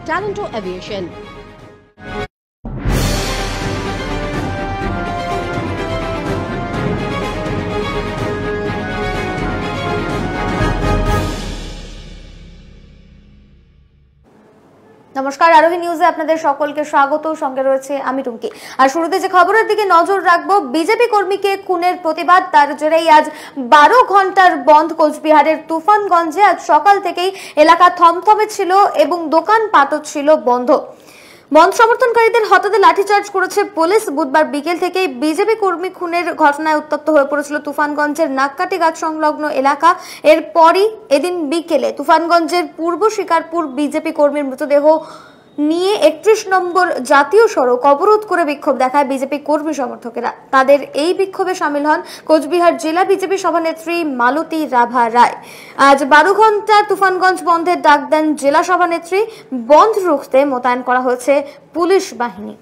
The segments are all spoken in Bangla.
Talento Aviation. নমস্কার, আরোহী নিউজে আপনাদের সকলকে স্বাগত। সঙ্গে রয়েছে আমি টুমকি। আর শুরুতে যে খবরের দিকে নজর রাখবো, বিজেপি কর্মীকে খুনের প্রতিবাদ, তার জেরেই আজ 12 ঘন্টার বন্ধ কোচবিহারের তুফানগঞ্জে। আজ সকাল থেকেই এলাকা থমথমে ছিল এবং দোকানপাটও ছিল বন্ধ। বন্ধ সমর্থনকারীদের হঠাৎ লাঠিচার্জ করেছে পুলিশ। বুধবার বিকেল থেকেই বিজেপি কর্মী খুনের ঘটনায় উত্তপ্ত হয়ে পড়েছিল তুফানগঞ্জের নাককাটি গাছ সংলগ্ন এলাকা। এরপরই এদিন বিকেলে তুফানগঞ্জের পূর্ব শিকারপুর বিজেপি কর্মীর মৃতদেহ নিয়ে 31 নম্বর জাতীয় সড়ক অবরোধ করে বিক্ষোভ দেখায় বিজেপি কর্মী সমর্থকেরা। তাদের এই বিক্ষোভে সামিল হন কোচবিহার জেলা বিজেপি সভানেত্রী মালতী রাভা রায়। আজ 12 ঘন্টা তুফানগঞ্জ বন্ধের ডাক দেন জেলা সভানেত্রী। বন্ধ রুখতে মোতায়েন করা হয়েছে পুলিশ বাহিনী।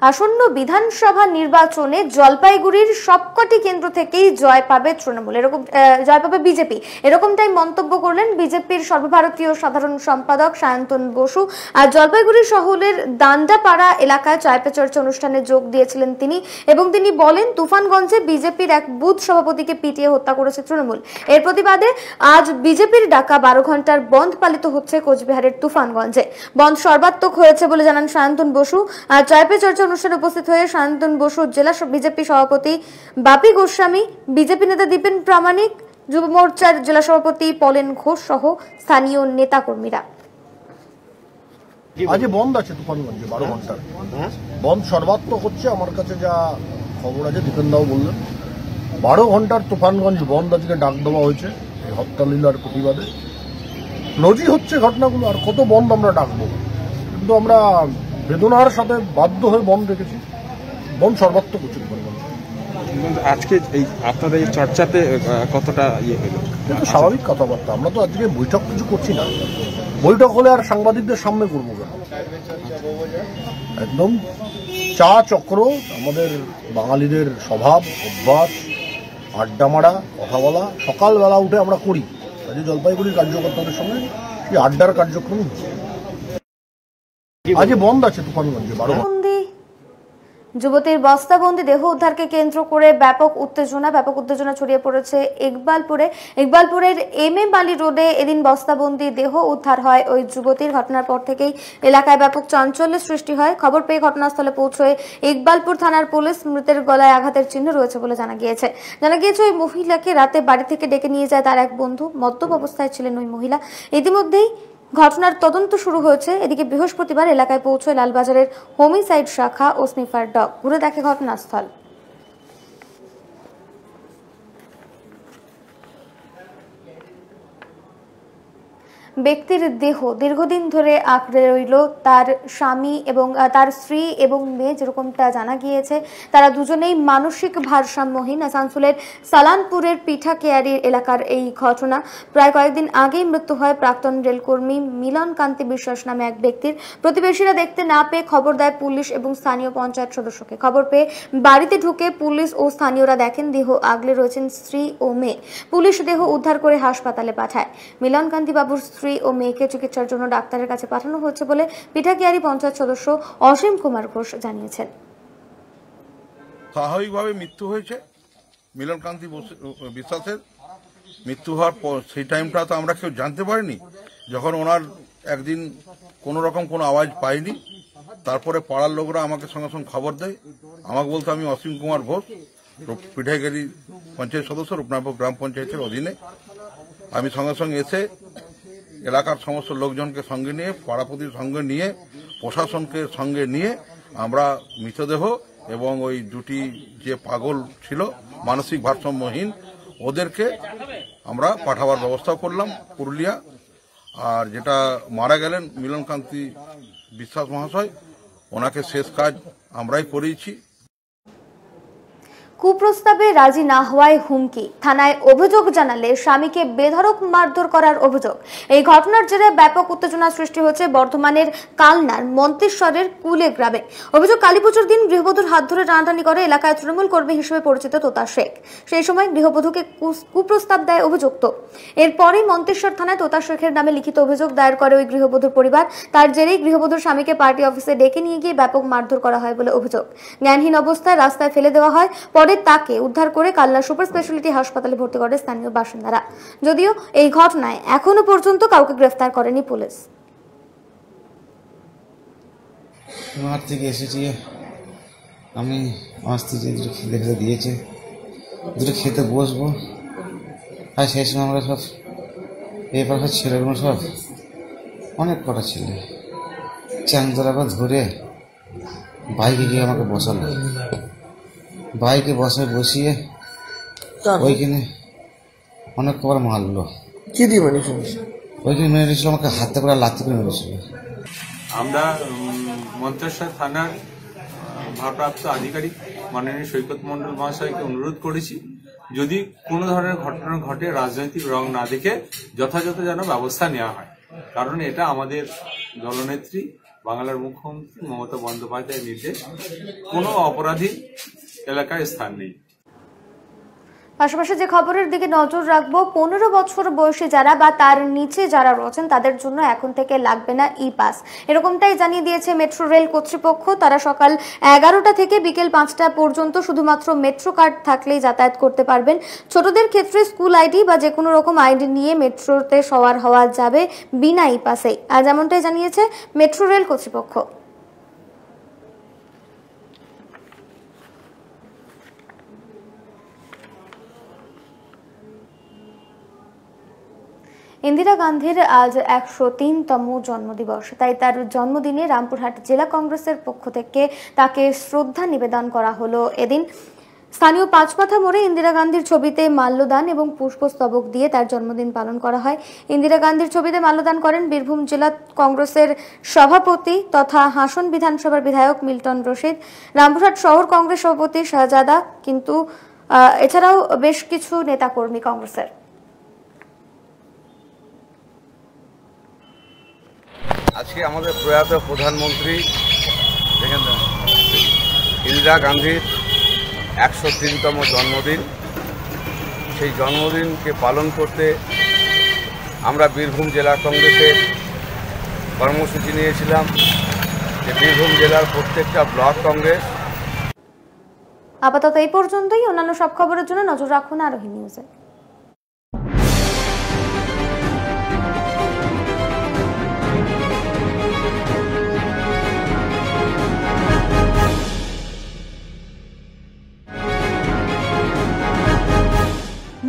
আসন্ন বিধানসভা নির্বাচনে জলপাইগুড়ির সবকটি কেন্দ্র থেকেই জয় পাবে তৃণমূল, এরকম জয় পাবে বিজেপি, এরকমটাই মন্তব্য করলেন বিজেপির সর্বভারতীয় সাধারণ সম্পাদক সায়ন্তন বসু। আর জলপাইগুড়ি শহরের দান্ডাপাড়া এলাকায় চায় পে চর্চা অনুষ্ঠানে যোগ দিয়েছিলেন তিনি এবং তিনি বলেন, তুফানগঞ্জে বিজেপির এক বুথ সভাপতিকে পিটিয়ে হত্যা করেছে তৃণমূল। এর প্রতিবাদে আজ বিজেপির ডাকা 12 ঘন্টার বন্ধ পালিত হচ্ছে কোচবিহারের তুফানগঞ্জে। বন্ধ সর্বাত্মক হয়েছে বলে জানান সায়ন্তন বসু। আর চায় পে চর্চা অনুষ্ঠানে উপস্থিত হয়ে সায়ন্তন বসু, জেলা বিজেপি সভাপতি বাপি গোস্বামী, বিজেপি নেতা দীপেন প্রামাণিক, যুব মোর্চার জেলা সভাপতি পলেন ঘোষ সহ স্থানীয় নেতা কর্মীরা। আজ বন্ধ আছে তুফানগঞ্জে 12 ঘন্টার বন্ধ সর্বাত্মক হচ্ছে। আমার কাছে যা খবর আছে, দীপেন দাও বললেন 12 ঘন্টার তুফানগঞ্জ বন্ধ আজকে ডাক দেওয়া হয়েছে এই হত্যালীলার প্রতিবাদে। নজির হচ্ছে ঘটনাগুলো, আর কত বন্ধ আমরা ডাকবো, কিন্তু আমরা বেদনার সাথে বাধ্য হয়ে বন্ধ রেখেছি। বন্ধ সর্বাত্মক উচিত বলবেন। আজকে এই আপনাদের এই চর্চাতে কতটা ইয়ে হলো? কিন্তু স্বাভাবিক কথাবার্তা, আমরা তো আজকে বৈঠক কিছু করছি না। বৈঠক হলে আর সাংবাদিকদের সামনে করবো কেন? একদম চা চক্র, আমাদের বাঙালিদের স্বভাব অভ্যাস, আড্ডা মারা, কথা বলা সকালবেলা উঠে আমরা করি। আজ জলপাইগুড়ির কার্যকর্তাদের সঙ্গে এই আড্ডার কার্যক্রম আজ বন্ধ আছে তুফানগঞ্জে 12 ঘন্টা। যুবতীর বস্তাবন্দি দেহ উদ্ধারকে কেন্দ্র করে ব্যাপক উত্তেজনা ছড়িয়ে পড়েছে ইকবালপুরের এম এ বালি রোডে। এদিন বস্তাবন্দি দেহ উদ্ধার হয় ওই যুবতীর। ঘটনার পর থেকেই এলাকায় ব্যাপক চাঞ্চল্যের সৃষ্টি হয়। খবর পেয়ে ঘটনাস্থলে পৌঁছয় ইকবালপুর থানার পুলিশ। মৃতের গলায় আঘাতের চিহ্ন রয়েছে বলে জানা গিয়েছে ওই মহিলাকে রাতে বাড়ি থেকে ডেকে নিয়ে যায় তার এক বন্ধু। মদ্যপ অবস্থায় ছিলেন ওই মহিলা। ইতিমধ্যেই ঘটনার তদন্ত শুরু হয়েছে। এদিকে বৃহস্পতিবার এলাকায় পৌঁছয় লালবাজারের হোমিসাইড শাখা ও স্নিফার ডগ। ঘুরে দেখে ঘটনাস্থল। ব্যক্তির দেহ দীর্ঘদিন ধরে আঁকড়ে রইল তার স্বামী এবং তার স্ত্রী এবং মেয়ে। যেরকমটা জানা গিয়েছে, তারা দুজনেই মানসিক ভারসাম্যহীন। আসানসোলের সালানপুরের পিঠা কেয়ারি এলাকার এই ঘটনা। প্রায় কয়েকদিন আগেই মৃত্যু হয় প্রাক্তন রেলকর্মী মিলন কান্তি বিশ্বাস নামে এক ব্যক্তির। প্রতিবেশীরা দেখতে না পেয়ে খবর দেয় পুলিশ এবং স্থানীয় পঞ্চায়েত সদস্যকে। খবর পেয়ে বাড়িতে ঢুকে পুলিশ ও স্থানীয়রা দেখেন দেহ আগলে রয়েছেন স্ত্রী ও মেয়ে। পুলিশ দেহ উদ্ধার করে হাসপাতালে পাঠায়। মিলন কান্তি বাবুর স্ত্রী ও মেয়েকে চিকিৎসার জন্য ডাক্তারের কাছে পাঠানো হয়েছে বলে পিঠাকিয়ারি পঞ্চায়েত সদস্য অসীম কুমার ঘোষ জানিয়েছেন। স্বাভাবিকভাবে মৃত্যু হয়েছে মিলন কান্তি বিশ্বাসের। মৃত্যু হওয়ার পর সেই টাইমটা তো আমরা কেউ জানতে পারিনি। যখন ওনার একদিন কোনো রকম কোনো আওয়াজ পাইনি, তারপরে পাড়ার লোকরা আমাকে সঙ্গে সঙ্গে খবর দেয়। আমাকে বলতে আমি অসীম কুমার ঘোষ, পিঠাকিয়ারি পঞ্চায়েত সদস্য, রূপনারায়ণপুর গ্রাম পঞ্চায়েতের অধীনে। আমি সঙ্গে সঙ্গে এসে এলাকার সমস্ত লোকজনকে সঙ্গে নিয়ে, পাড়াপতির সঙ্গে নিয়ে, প্রশাসনকে সঙ্গে নিয়ে আমরা মৃতদেহ এবং ওই দুটি যে পাগল ছিল মানসিক ভারসাম্যহীন, ওদেরকে আমরা পাঠাবার ব্যবস্থা করলাম পুরুলিয়া। আর যেটা মারা গেলেন মিলন কান্তি বিশ্বাস মহাশয়, ওনাকে শেষ কাজ আমরাই করিয়েছি। কুপ্রস্তাবে রাজি না হওয়ায় হুমকি, থানায় অভিযোগ জানালে স্বামীকে বেধড়ক মারধর করার অভিযোগ। এই ঘটনার জেরে ব্যাপক উত্তেজনা সৃষ্টি হয়েছে বর্ধমানের কালনার মন্তেশ্বরের কুলে গ্রামে। অভিযোগ, কালীপুজোর দিন গৃহবধূর হাত ধরে টানাটানি করে এলাকায় তৃণমূল কর্মী হিসেবে পরিচিত তোতা শেখ। সেই সময় গৃহবধূকে কুপ্রস্তাব দেয় অভিযুক্ত। এরপরেই মন্তেশ্বর থানায় তোতা শেখের নামে লিখিত অভিযোগ দায়ের করে ওই গৃহবধূর পরিবার। তার জেরেই গৃহবধূর স্বামীকে পার্টি অফিসে ডেকে নিয়ে গিয়ে ব্যাপক মারধর করা হয় বলে অভিযোগ। জ্ঞানহীন অবস্থায় রাস্তায় ফেলে দেওয়া হয়। পরে তাকে উদ্ধার করে কালনা সুপার স্পেশালিটি হাসপাতালে ভর্তি করে স্থানীয় বাসিন্দারা। যদিও এই ঘটনায় এখনো পর্যন্ত কাউকে গ্রেফতার করেনি পুলিশ। মাঠ থেকে এসেছি, আমি আমার স্ত্রী দুটো খেতে খেতে দিয়েছে, দুটো খেতে বসবো, আর সেই সময় আমরা সব এবার ছেলেগুলো সব অনেক কটা ছেলে চ্যাংদোলা করে ধরে বাইকে গিয়ে আমাকে বসালো, বাইকে বসিয়ে ওইখানে অনেক কবার মারলো। কি দিয়ে মেরেছিল? ওইখানে মেরে দিয়েছিল, আমাকে হাতে করে লাথি করে মেরেছিল। আমরা মন্তেশ্বর থানার ভারপ্রাপ্ত আধিকারিক মাননীয় সৈকত মণ্ডল মহাশয়কে অনুরোধ করেছি, যদি কোনো ধরনের ঘটনা ঘটে রাজনৈতিক রং না দেখে যথাযথ যেন ব্যবস্থা নেওয়া হয়। কারণ এটা আমাদের দলনেত্রী বাংলার মুখ্যমন্ত্রী মমতা বন্দ্যোপাধ্যায়ের নির্দেশ, কোনো অপরাধী এলাকায় স্থান নেই। পাশাপাশি যে খবরের দিকে নজর রাখবো, 15 বছর বয়সী যারা বা তার নিচে যারা রয়েছেন তাদের জন্য এখন থেকে লাগবে না ই পাস। এরকমটাই জানিয়ে দিয়েছে মেট্রো রেল কর্তৃপক্ষ। তারা সকাল 11টা থেকে বিকেল 5টা পর্যন্ত শুধুমাত্র মেট্রো কার্ড থাকলেই যাতায়াত করতে পারবেন। ছোটদের ক্ষেত্রে স্কুল আইডি বা যে কোনো রকম আইডি নিয়ে মেট্রোতে সওয়ার হওয়া যাবে বিনা ই পাসে, আর যেমনটাই জানিয়েছে মেট্রো রেল কর্তৃপক্ষ। ইন্দিরা গান্ধীর আজ 103তম জন্মদিবস। তাই তার জন্মদিনে রামপুরহাট জেলা কংগ্রেসের পক্ষ থেকে তাকে শ্রদ্ধা নিবেদন করা হলো। এদিন স্থানীয় পাঁচমাথা মোড়ে ইন্দিরা গান্ধীর ছবিতে মাল্যদান এবং পুষ্পস্তবক দিয়ে তার জন্মদিন পালন করা হয়। ইন্দিরা গান্ধীর ছবিতে মাল্যদান করেন বীরভূম জেলা কংগ্রেসের সভাপতি তথা হাসন বিধানসভার বিধায়ক মিল্টন রশিদ, রামপুরহাট শহর কংগ্রেস সভাপতি শাহজাদা, কিন্তু এছাড়াও বেশ কিছু নেতাকর্মী কংগ্রেসের। আজকে আমাদের প্রয়াত প্রধানমন্ত্রী ইন্দিরা গান্ধীর 103তম জন্মদিন। সেই জন্মদিনকে পালন করতে আমরা বীরভূম জেলা কংগ্রেসের কর্মসূচি নিয়েছিলাম যে বীরভূম জেলার প্রত্যেকটা ব্লক কংগ্রেস। আপাতত এই পর্যন্তই। অন্যান্য সব খবরের জন্য নজর রাখুন আরোহী নিউজে।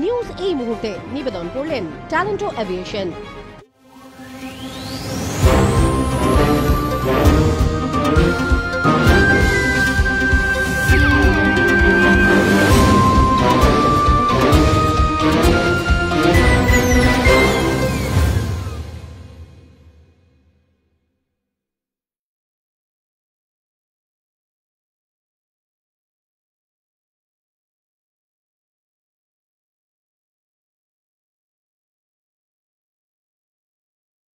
নিউজ এই মুহূর্তে নিবেদন করলেন ট্যালেন্টো এভিয়েশন।